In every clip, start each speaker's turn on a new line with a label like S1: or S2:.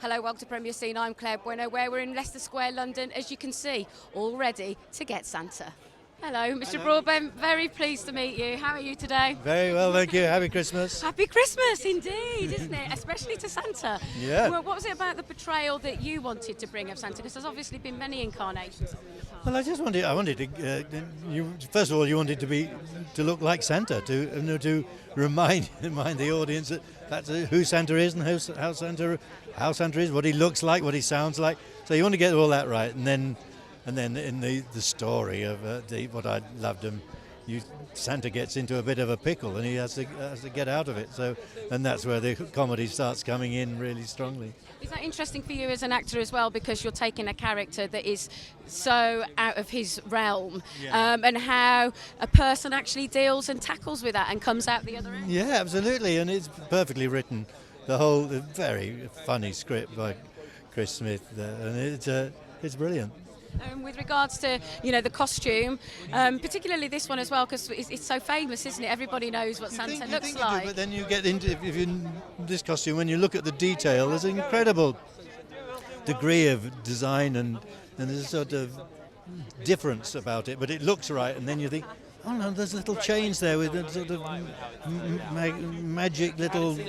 S1: Hello, welcome to Premier Scene. I'm Claire Bueno, where we're in Leicester Square, London, as you can see, all ready to get Santa. Hello, Mr. Broadbent. Very pleased to meet you. How are you today?
S2: Very well, thank you. Happy Christmas.
S1: Happy Christmas, indeed, isn't it? Especially to Santa.
S2: Yeah.
S1: Well, what was it about the portrayal that you wanted to bring of Santa? Because there's obviously been many incarnations of him in the past.
S2: Well, I wanted to. First of all, you wanted to look like Santa, to remind the audience that that's who Santa is and how Santa is, what he looks like, what he sounds like. So you want to get all that right, and then in the story of what I loved him, Santa gets into a bit of a pickle and he has to get out of it. So, and that's where the comedy starts coming in really strongly.
S1: Is that interesting for you as an actor as well, because you're taking a character that is so out of his realm, and how a person actually deals and tackles with that and comes out the other end?
S2: Yeah, absolutely, and it's perfectly written. The very funny script by Chris Smith, and it's brilliant.
S1: With regards to the costume, particularly this one as well, because it's so famous, isn't it? Everybody knows what Santa looks like.
S2: But then you get into if in this costume, when you look at the detail, there's an incredible degree of design and there's a sort of difference about it. But it looks right, and then you think, oh no, there's little chains there with sort of magic little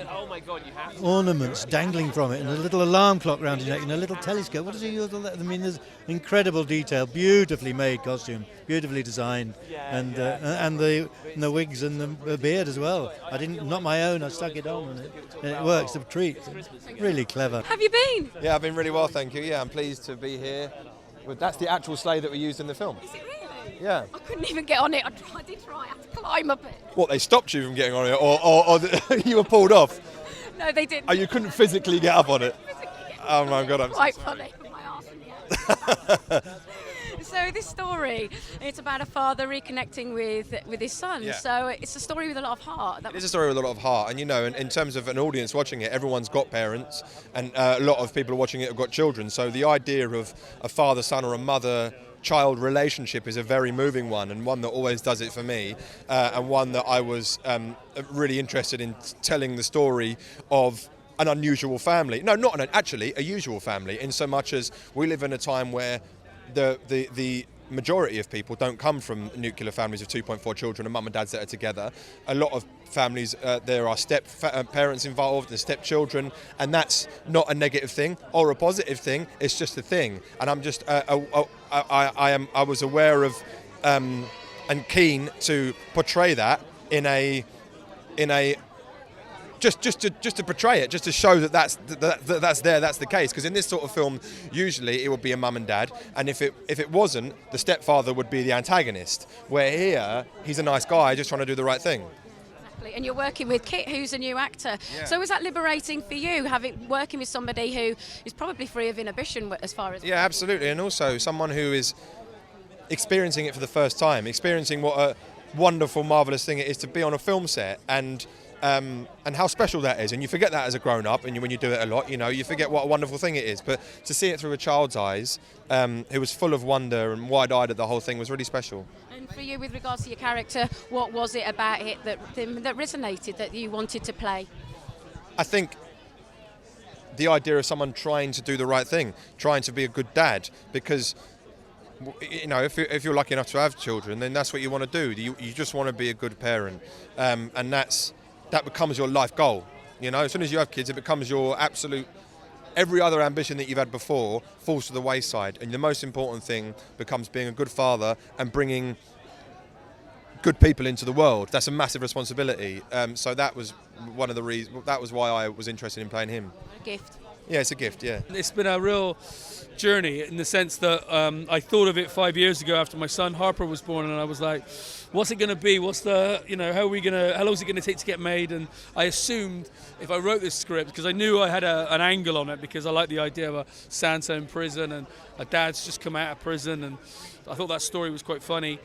S2: ornaments dangling from it, and a little alarm clock round your neck, and a little telescope. What is it? I mean, there's incredible detail, beautifully made costume, beautifully designed, and the wigs and the beard as well. Not my own. I stuck it on, and it works. A treat. Really clever.
S1: Have you been?
S3: Yeah, I've been really well, thank you. Yeah, I'm pleased to be here. That's the actual sleigh that we used in the film.
S1: Is it really?
S3: Yeah.
S1: I couldn't even get on it. I did try. I had to climb up it.
S3: What, they stopped you from getting on it, or you were pulled off?
S1: No, they didn't.
S3: Oh, you couldn't physically get up on it? Oh my God, I'm so
S1: quite
S3: sorry.
S1: funny. My arse in the air. So this story, it's about a father reconnecting with his son.
S3: Yeah.
S1: So it's a story with a lot of heart.
S3: It is a story with a lot of heart, and in terms of an audience watching it, everyone's got parents, and a lot of people watching it have got children. So the idea of a father-son or a mother-child relationship is a very moving one, and one that always does it for me, and one that I was really interested in telling the story of an unusual family. No, actually a usual family, in so much as we live in a time where the majority of people don't come from nuclear families of 2.4 children and mum and dads that are together. A lot of families, there are step parents involved and step children, and that's not a negative thing or a positive thing. It's just a thing, and I'm just I was aware of and keen to portray that in a just to portray it, just to show that's the case. Because in this sort of film, usually it would be a mum and dad, and if it wasn't, the stepfather would be the antagonist. Where here, he's a nice guy just trying to do the right thing.
S1: Exactly. And you're working with Kit, who's a new actor.
S3: Yeah.
S1: So was that liberating for you, working with somebody who is probably free of inhibition as far as?
S3: Yeah, absolutely, and also someone who is experiencing it for the first time, experiencing what a wonderful, marvellous thing it is to be on a film set, and how special that is. And you forget that as a grown-up, and when you do it a lot, you forget what a wonderful thing it is. But to see it through a child's eyes, who was full of wonder and wide-eyed at the whole thing, was really special.
S1: And for you, with regards to your character, what was it about it that resonated, that you wanted to play?
S3: I think the idea of someone trying to do the right thing, trying to be a good dad, because if you're lucky enough to have children, then that's what you want to do. You just want to be a good parent, and that becomes your life goal. As soon as you have kids, it becomes your absolute. Every other ambition that you've had before falls to the wayside, and the most important thing becomes being a good father and bringing good people into the world. That's a massive responsibility. So that was one of the reasons. That was why I was interested in playing him.
S1: A gift.
S3: Yeah, it's a gift. Yeah.
S4: It's been a real journey in the sense that I thought of it 5 years ago after my son Harper was born, and I was like, what's it going to be? What's the, how long is it going to take to get made? And I assumed if I wrote this script, because I knew I had an angle on it, because I like the idea of a Santa in prison and a dad's just come out of prison, and I thought that story was quite funny.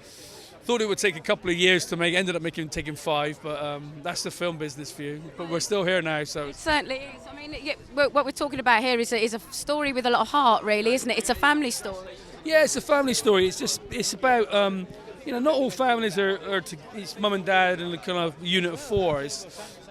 S4: Thought it would take a couple of years to make, ended up taking 5, but that's the film business for you. But we're still here now, so.
S1: It certainly is. I mean, what we're talking about here is a story with a lot of heart, really, isn't it? It's a family story.
S4: Yeah, it's a family story. It's about, not all families are it's mum and dad and a kind of unit of 4.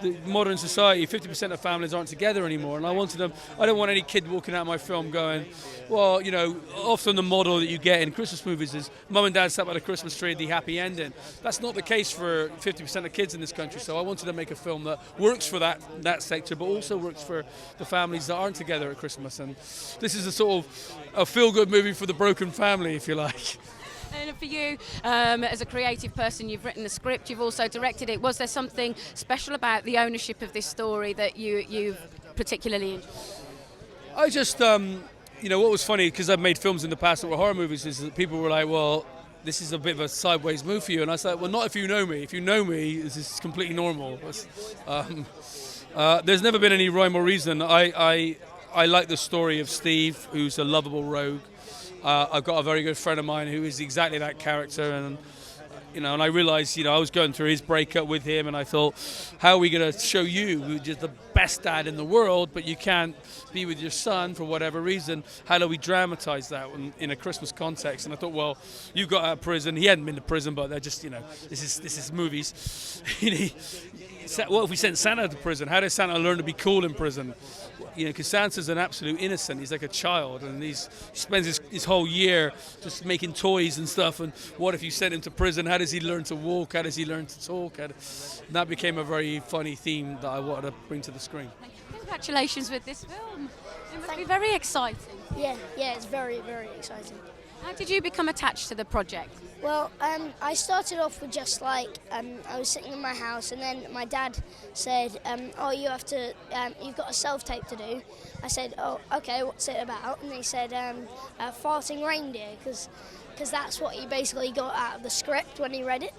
S4: the modern society, 50% of families aren't together anymore, and I don't want any kid walking out of my film going, well, you know, often the model that you get in Christmas movies is mum and dad sat by the Christmas tree, the happy ending. That's not the case for 50% of kids in this country, so I wanted to make a film that works for that sector, but also works for the families that aren't together at Christmas. And this is a sort of a feel-good movie for the broken family, if you like.
S1: And for you, as a creative person, you've written the script, you've also directed it. Was there something special about the ownership of this story that you particularly enjoyed?
S4: I just, you know, what was funny, because I've made films in the past that were horror movies, is that people were like, well, this is a bit of a sideways move for you. And I said, well, not if you know me. If you know me, this is completely normal. There's never been any rhyme or reason. I like the story of Steve, who's a lovable rogue. I've got a very good friend of mine who is exactly that character, and you know, and I realised, you know, I was going through his breakup with him, and I thought, how are we going to show you, who's just the best dad in the world, but you can't be with your son for whatever reason? How do we dramatise that in a Christmas context? And I thought, well, you got out of prison. He hadn't been to prison, but they're just, you know, this is movies. What if we sent Santa to prison? How does Santa learn to be cool in prison? You know, because Santa's an absolute innocent. He's like a child, and he spends his whole year just making toys and stuff. And what if you sent him to prison? How does he learn to walk? How does he learn to talk? And that became a very funny theme that I wanted to bring to the screen.
S1: Congratulations with this film. It must be very exciting.
S5: Yeah, it's very, very exciting.
S1: How did you become attached to the project?
S5: Well, I started off with just like, I was sitting in my house, and then my dad said, oh, you've got a self-tape to do. I said, oh, okay, what's it about? And he said, farting reindeer, because that's what he basically got out of the script when he read it.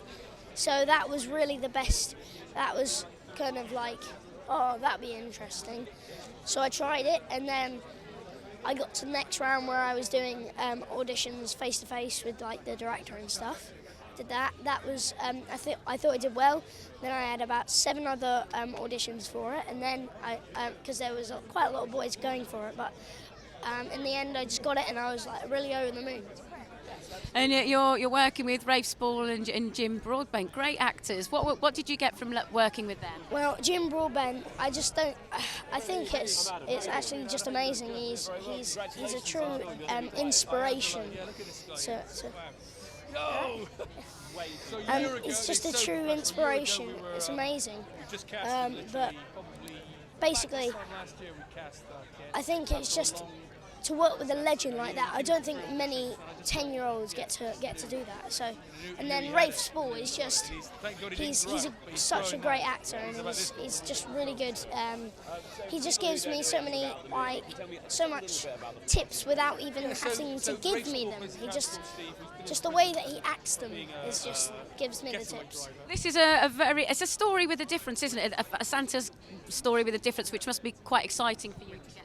S5: So that was really the best. That was kind of like, oh, that'd be interesting. So I tried it, and then I got to the next round where I was doing auditions face to face with like the director and stuff. Did that. That was I thought I did well. Then I had about 7 other auditions for it, and then because there was quite a lot of boys going for it, but in the end I just got it, and I was like really over the moon.
S1: And you're working with Rafe Spall and Jim Broadbent, great actors. What did you get from working with them?
S5: Well, Jim Broadbent, I just don't. I think it's actually just amazing. He's a true inspiration. It's just a true inspiration. It's amazing. But basically, I think it's just to work with a legend like that. I don't think many 10-year-olds get to do that. So, and then Rafe Spall is just he's such a great actor, and he's just really good. He just gives me so much tips without even having to give me them. He just the way that he acts them is just gives me the tips.
S1: This is it's a story with a difference, isn't it? A Santa's story with a difference, which must be quite exciting for you to get.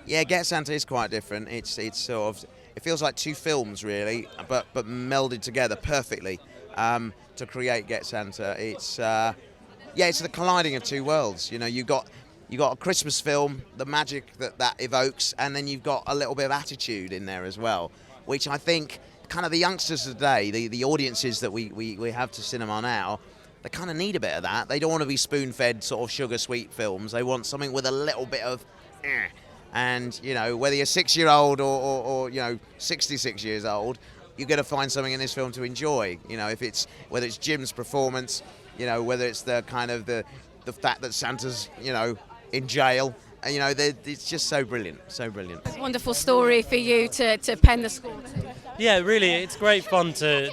S6: Yeah, Get Santa is quite different. It's sort of, it feels like 2 films really, but melded together perfectly to create Get Santa. It's it's the colliding of 2 worlds. You know, you got a Christmas film, the magic that evokes, and then you've got a little bit of attitude in there as well, which I think kind of the youngsters today, the audiences that we have to cinema now, they kind of need a bit of that. They don't want to be spoon-fed sort of sugar-sweet films. They want something with a little bit of And, you know, whether you're 6-year-old or you know, 66 years old, you're going to find something in this film to enjoy. You know, whether it's Jim's performance, you know, whether it's the kind of the fact that Santa's, you know, in jail. You know, it's just so brilliant, so brilliant.
S1: It's a wonderful story for you to pen the score to.
S7: Yeah, really, it's great fun to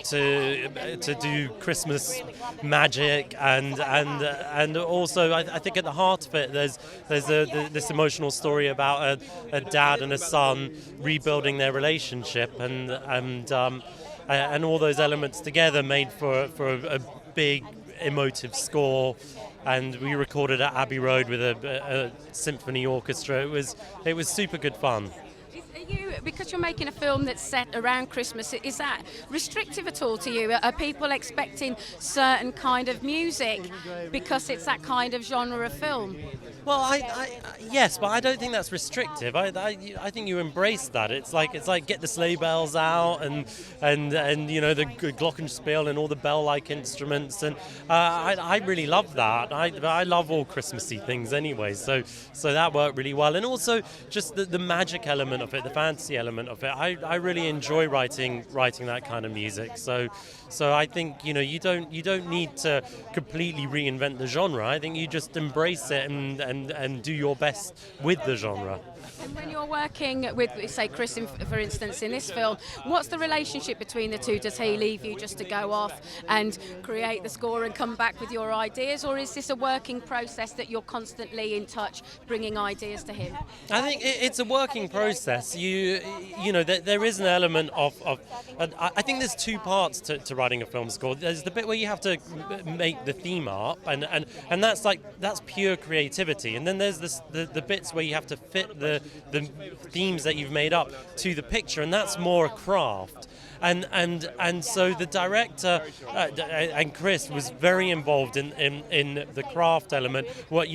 S7: do Christmas magic, and also I think at the heart of it there's this emotional story about a dad and a son rebuilding their relationship, and all those elements together made for a big emotive score. And we recorded at Abbey Road with a symphony orchestra. It was super good fun.
S1: Are you, because you're making a film that's set around Christmas, is that restrictive at all to you? Are people expecting certain kind of music because it's that kind of genre of film?
S7: Well, yes, but I don't think that's restrictive. I think you embrace that. It's like get the sleigh bells out and you know the glockenspiel and all the bell-like instruments, and I really love that. I love all Christmassy things anyway, so that worked really well. And also just the magic element of it, the fantasy element of it. I really enjoy writing that kind of music. So I think you don't need to completely reinvent the genre. I think you just embrace it and do your best with the genre.
S1: And when you're working with, say, Chris, for instance, in this film, what's the relationship between the two? Does he leave you just to go off and create the score and come back with your ideas, or is this a working process that you're constantly in touch, bringing ideas to him?
S7: I think it's a working process. There is an element of I think there's two parts to writing a film score. There's the bit where you have to make the theme up, and that's pure creativity. And then there's the bits where you have to fit the themes that you've made up to the picture, and that's more a craft. And so the director and Chris was very involved in the craft element. What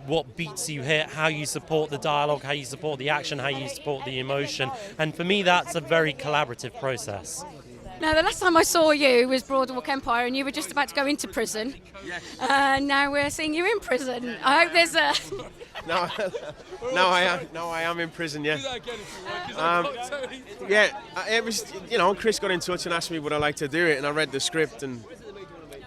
S7: what beats you hit, how you support the dialogue, how you support the action, how you support the emotion. And for me, that's a very collaborative process.
S1: Now, the last time I saw you was Broadwalk Empire, and you were just about to go into prison. Yes. Now we're seeing you in prison. I hope there's a...
S8: No, I am in prison, yeah. It was, Chris got in touch and asked me would I like to do it, and I read the script and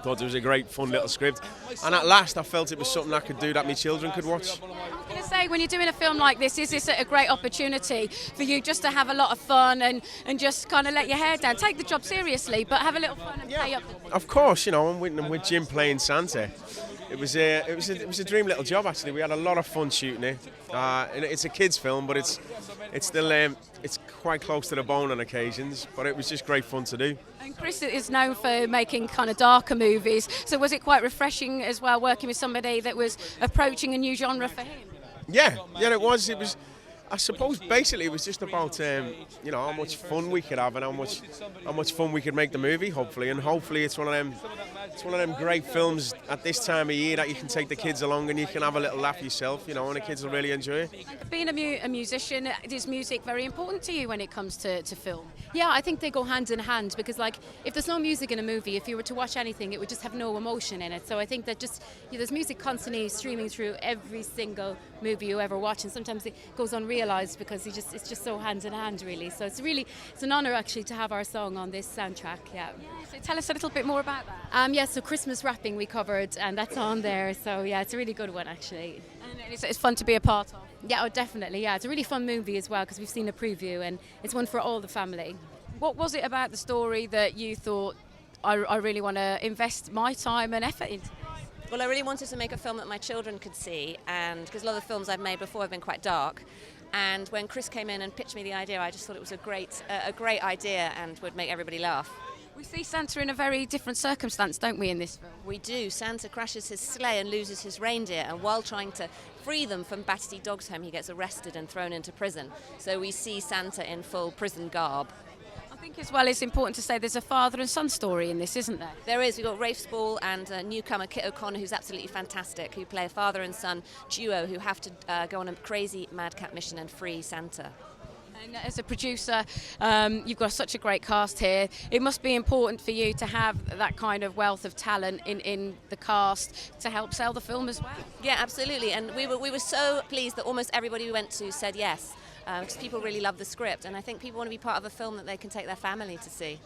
S8: thought it was a great, fun little script. And at last I felt it was something I could do that my children could watch.
S1: I was going to say, when you're doing a film like this, is this a great opportunity for you just to have a lot of fun and just kind of let your hair down? Take the job seriously, but have a little fun and play up.
S8: Of course, I'm with Jim playing Santa. It was a dream little job, actually. We had a lot of fun shooting it. And it's a kids' film, but it's still it's quite close to the bone on occasions. But it was just great fun to do.
S1: And Chris is known for making kind of darker movies. So was it quite refreshing as well, working with somebody that was approaching a new genre for him?
S8: Yeah, it was. It was. I suppose basically it was just about how much fun we could have and how much fun we could make the movie. Hopefully it's one of them great films at this time of year that you can take the kids along and you can have a little laugh yourself, and the kids will really enjoy it.
S1: Being a musician, is music very important to you when it comes to film?
S9: Yeah, I think they go hand in hand, because if there's no music in a movie, if you were to watch anything, it would just have no emotion in it. So I think that there's music constantly streaming through every single movie you ever watch, and sometimes it goes unrealised because it's just so hand in hand, really. So it's an honour actually to have our song on this soundtrack. Yeah.
S1: So tell us a little bit more about that.
S9: So Christmas Wrapping we covered, and that's on there. So yeah, it's a really good one actually.
S1: And it's fun to be a part of.
S9: Yeah, definitely. Yeah, it's a really fun movie as well, because we've seen a preview and it's one for all the family.
S1: What was it about the story that you thought, I really want to invest my time and effort into?
S10: Well, I really wanted to make a film that my children could see, and because a lot of the films I've made before have been quite dark. And when Chris came in and pitched me the idea, I just thought it was a great idea and would make everybody laugh.
S1: We see Santa in a very different circumstance, don't we, in this film?
S10: We do. Santa crashes his sleigh and loses his reindeer, and while trying to free them from Battersea Dogs Home, he gets arrested and thrown into prison. So we see Santa in full prison garb.
S1: I think as well it's important to say there's a father and son story in this, isn't there?
S10: There is. We've got Rafe Spall and newcomer Kit O'Connor, who's absolutely fantastic, who play a father and son duo who have to go on a crazy madcap mission and free Santa.
S1: And as a producer, you've got such a great cast here. It must be important for you to have that kind of wealth of talent in the cast to help sell the film as well.
S10: Yeah, absolutely. And we were so pleased that almost everybody we went to said yes, because people really love the script, and I think people want to be part of a film that they can take their family to see.